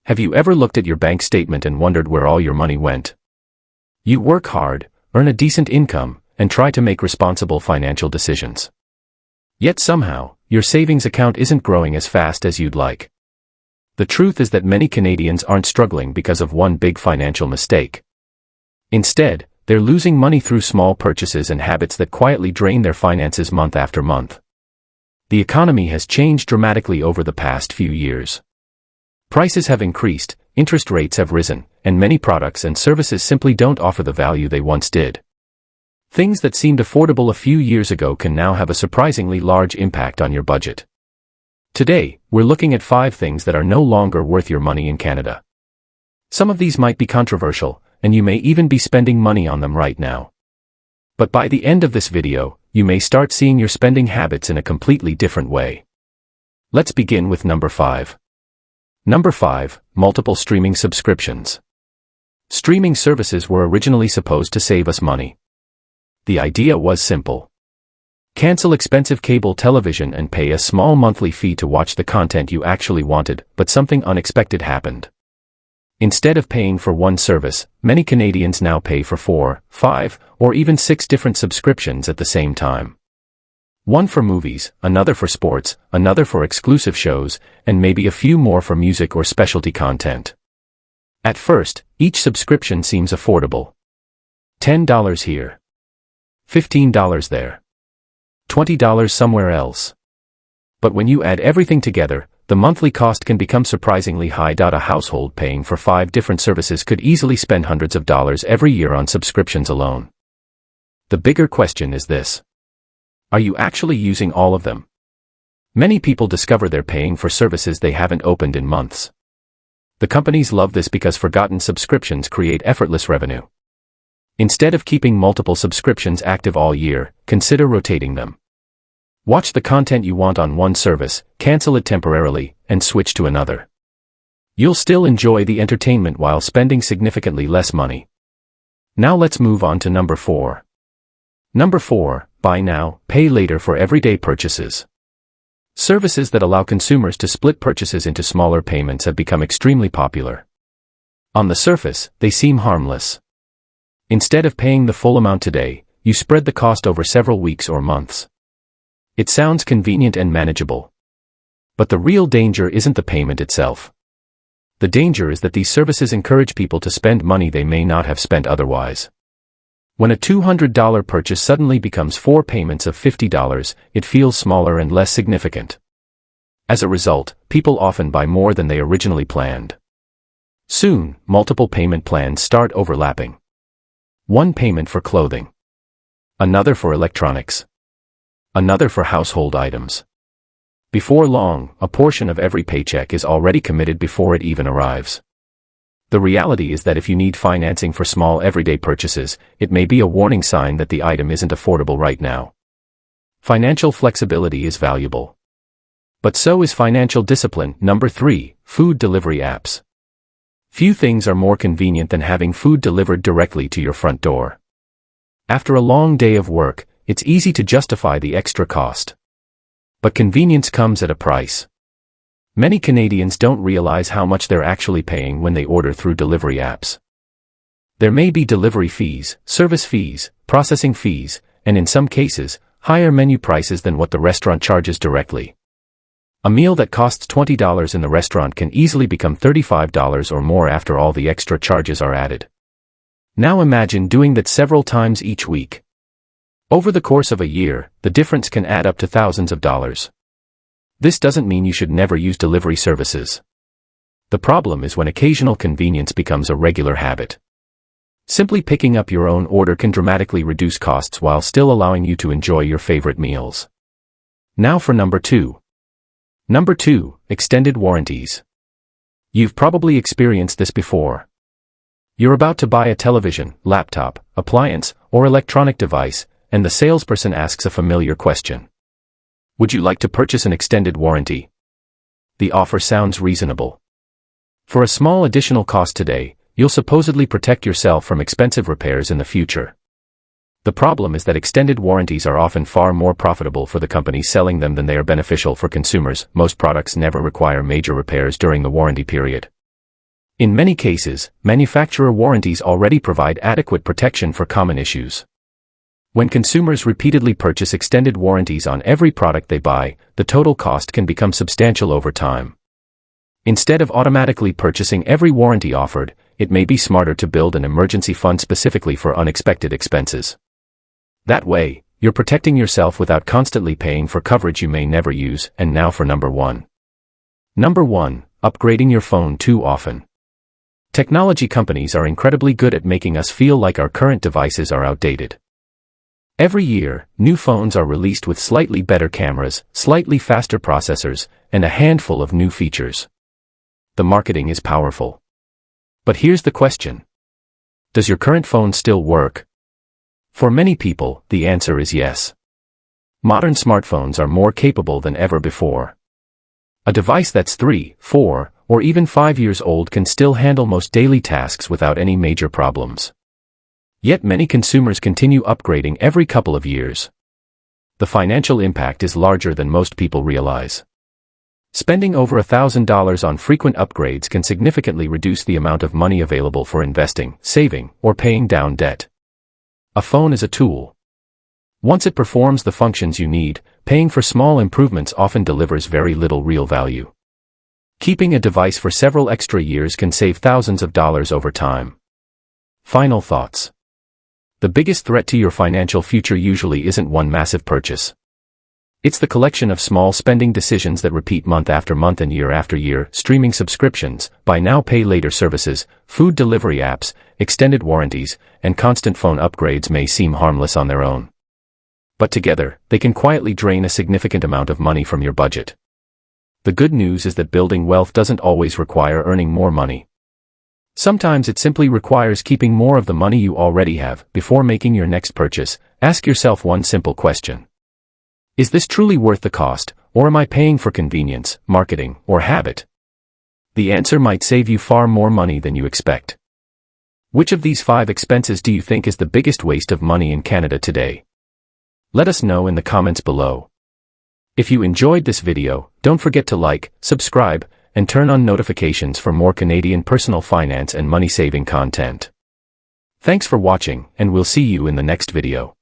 Have you ever looked at your bank statement and wondered where all your money went? You work hard, earn a decent income, and try to make responsible financial decisions. Yet somehow, your savings account isn't growing as fast as you'd like. The truth is that many Canadians aren't struggling because of one big financial mistake. Instead, they're losing money through small purchases and habits that quietly drain their finances month after month. The economy has changed dramatically over the past few years. Prices have increased, interest rates have risen, and many products and services simply don't offer the value they once did. Things that seemed affordable a few years ago can now have a surprisingly large impact on your budget. Today, we're looking at 5 things that are no longer worth your money in Canada. Some of these might be controversial, and you may even be spending money on them right now. But by the end of this video, you may start seeing your spending habits in a completely different way. Let's begin with number 5. Number 5, multiple streaming subscriptions. Streaming services were originally supposed to save us money. The idea was simple. Cancel expensive cable television and pay a small monthly fee to watch the content you actually wanted, but something unexpected happened. Instead of paying for one service, many Canadians now pay for 4, 5, or even 6 different subscriptions at the same time. One for movies, another for sports, another for exclusive shows, and maybe a few more for music or specialty content. At first, each subscription seems affordable. $10 here. $15 there. $20 somewhere else. But when you add everything together, the monthly cost can become surprisingly high. A household paying for 5 different services could easily spend hundreds of dollars every year on subscriptions alone. The bigger question is this. Are you actually using all of them? Many people discover they're paying for services they haven't opened in months. The companies love this because forgotten subscriptions create effortless revenue. Instead of keeping multiple subscriptions active all year, consider rotating them. Watch the content you want on one service, cancel it temporarily, and switch to another. You'll still enjoy the entertainment while spending significantly less money. Now let's move on to number 4. Number 4, buy now, pay later for everyday purchases. Services that allow consumers to split purchases into smaller payments have become extremely popular. On the surface, they seem harmless. Instead of paying the full amount today, you spread the cost over several weeks or months. It sounds convenient and manageable. But the real danger isn't the payment itself. The danger is that these services encourage people to spend money they may not have spent otherwise. When a $200 purchase suddenly becomes 4 payments of $50, it feels smaller and less significant. As a result, people often buy more than they originally planned. Soon, multiple payment plans start overlapping. One payment for clothing. Another for electronics. Another for household items. Before long, a portion of every paycheck is already committed before it even arrives. The reality is that if you need financing for small everyday purchases, it may be a warning sign that the item isn't affordable right now. Financial flexibility is valuable. But so is financial discipline. Number 3, food delivery apps. Few things are more convenient than having food delivered directly to your front door. After a long day of work, it's easy to justify the extra cost. But convenience comes at a price. Many Canadians don't realize how much they're actually paying when they order through delivery apps. There may be delivery fees, service fees, processing fees, and in some cases, higher menu prices than what the restaurant charges directly. A meal that costs $20 in the restaurant can easily become $35 or more after all the extra charges are added. Now imagine doing that several times each week. Over the course of a year, the difference can add up to thousands of dollars. This doesn't mean you should never use delivery services. The problem is when occasional convenience becomes a regular habit. Simply picking up your own order can dramatically reduce costs while still allowing you to enjoy your favorite meals. Now for number 2. Number 2, extended warranties. You've probably experienced this before. You're about to buy a television, laptop, appliance, or electronic device, and the salesperson asks a familiar question. Would you like to purchase an extended warranty? The offer sounds reasonable. For a small additional cost today, you'll supposedly protect yourself from expensive repairs in the future. The problem is that extended warranties are often far more profitable for the companies selling them than they are beneficial for consumers. Most products never require major repairs during the warranty period. In many cases, manufacturer warranties already provide adequate protection for common issues. When consumers repeatedly purchase extended warranties on every product they buy, the total cost can become substantial over time. Instead of automatically purchasing every warranty offered, it may be smarter to build an emergency fund specifically for unexpected expenses. That way, you're protecting yourself without constantly paying for coverage you may never use. And now for number 1. Number 1, upgrading your phone too often. Technology companies are incredibly good at making us feel like our current devices are outdated. Every year, new phones are released with slightly better cameras, slightly faster processors, and a handful of new features. The marketing is powerful. But here's the question. Does your current phone still work? For many people, the answer is yes. Modern smartphones are more capable than ever before. A device that's 3, 4, or even 5 years old can still handle most daily tasks without any major problems. Yet many consumers continue upgrading every couple of years. The financial impact is larger than most people realize. Spending over $1,000 on frequent upgrades can significantly reduce the amount of money available for investing, saving, or paying down debt. A phone is a tool. Once it performs the functions you need, paying for small improvements often delivers very little real value. Keeping a device for several extra years can save thousands of dollars over time. Final thoughts. The biggest threat to your financial future usually isn't one massive purchase. It's the collection of small spending decisions that repeat month after month and year after year. Streaming subscriptions, buy now pay later services, food delivery apps, extended warranties, and constant phone upgrades may seem harmless on their own. But together, they can quietly drain a significant amount of money from your budget. The good news is that building wealth doesn't always require earning more money. Sometimes it simply requires keeping more of the money you already have. Before making your next purchase, ask yourself one simple question. Is this truly worth the cost, or am I paying for convenience, marketing, or habit? The answer might save you far more money than you expect. Which of these 5 expenses do you think is the biggest waste of money in Canada today? Let us know in the comments below. If you enjoyed this video, don't forget to like, subscribe, and turn on notifications for more Canadian personal finance and money-saving content. Thanks for watching, and we'll see you in the next video.